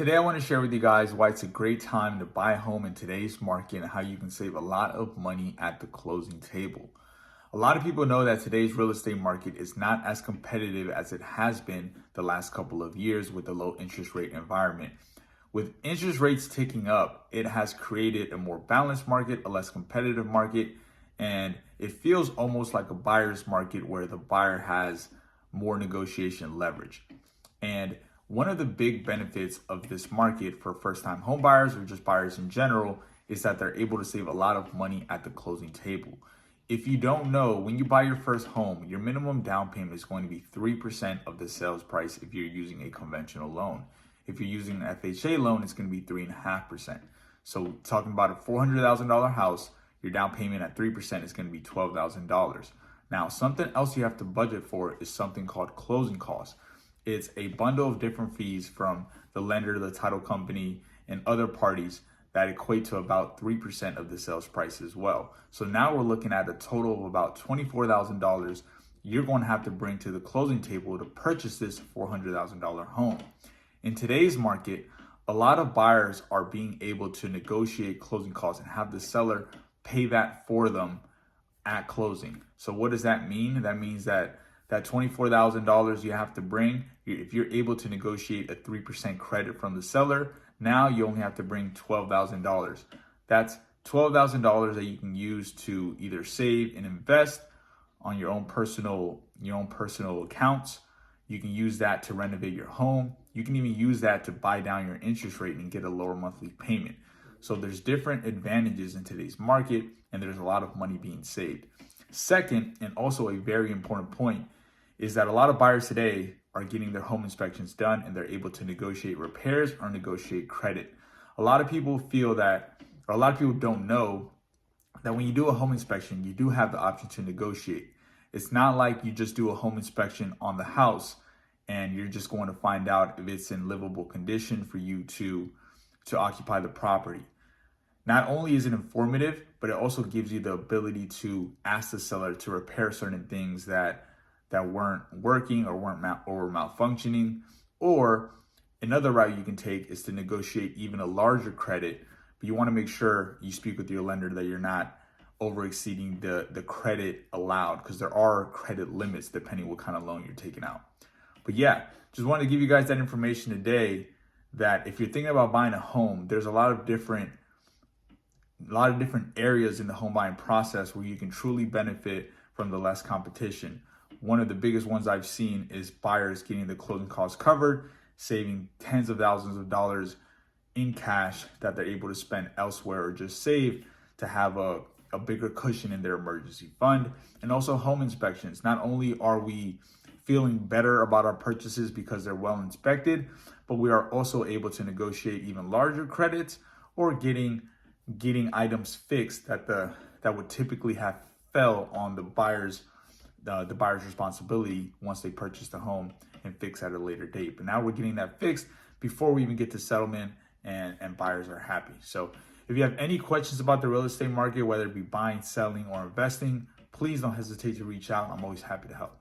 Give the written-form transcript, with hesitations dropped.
Today, I want to share with you guys why it's a great time to buy a home in today's market and how you can save a lot of money at the closing table. A lot of people know that today's real estate market is not as competitive as it has been the last couple of years with the low interest rate environment. With interest rates ticking up, it has created a more balanced market, a less competitive market, and it feels almost like a buyer's market where the buyer has more negotiation leverage. And one of the big benefits of this market for first-time home buyers or just buyers in general is that they're able to save a lot of money at the closing table. If you don't know, when you buy your first home, your minimum down payment is going to be 3% of the sales price if you're using a conventional loan. If you're using an FHA loan, it's going to be 3.5%. So talking about a $400,000 house, your down payment at 3% is going to be $12,000. Now, something else you have to budget for is something called closing costs. It's a bundle of different fees from the lender, the title company, and other parties that equate to about 3% of the sales price as well. So now we're looking at a total of about $24,000 you're going to have to bring to the closing table to purchase this $400,000 home. In today's market, a lot of buyers are being able to negotiate closing costs and have the seller pay that for them at closing. So what does that mean? That means that $24,000 you have to bring, if you're able to negotiate a 3% credit from the seller, now you only have to bring $12,000. That's $12,000 that you can use to either save and invest on your own personal accounts. You can use that to renovate your home. You can even use that to buy down your interest rate and get a lower monthly payment. So there's different advantages in today's market, and there's a lot of money being saved. Second, and also a very important point, is that a lot of buyers today are getting their home inspections done and they're able to negotiate repairs or negotiate credit. A lot of people feel that, or a lot of people don't know that when you do a home inspection, you do have the option to negotiate. It's not like you just do a home inspection on the house and you're just going to find out if it's in livable condition for you to occupy the property. Not only is it informative, but it also gives you the ability to ask the seller to repair certain things that weren't working or were malfunctioning. Or another route you can take is to negotiate even a larger credit, but you want to make sure you speak with your lender that you're not over exceeding the credit allowed, because there are credit limits depending what kind of loan you're taking out. But yeah, just wanted to give you guys that information today, that if you're thinking about buying a home, there's a lot of different areas in the home buying process where you can truly benefit from the less competition. One of the biggest ones I've seen is buyers getting the closing costs covered, saving tens of thousands of dollars in cash that they're able to spend elsewhere or just save to have a bigger cushion in their emergency fund. And also home inspections. Not only are we feeling better about our purchases because they're well inspected, but we are also able to negotiate even larger credits or getting items fixed that would typically have fell on the buyer's responsibility once they purchase the home and fix at a later date. But now we're getting that fixed before we even get to settlement, and buyers are happy. So if you have any questions about the real estate market, whether it be buying, selling, or investing, please don't hesitate to reach out. I'm always happy to help.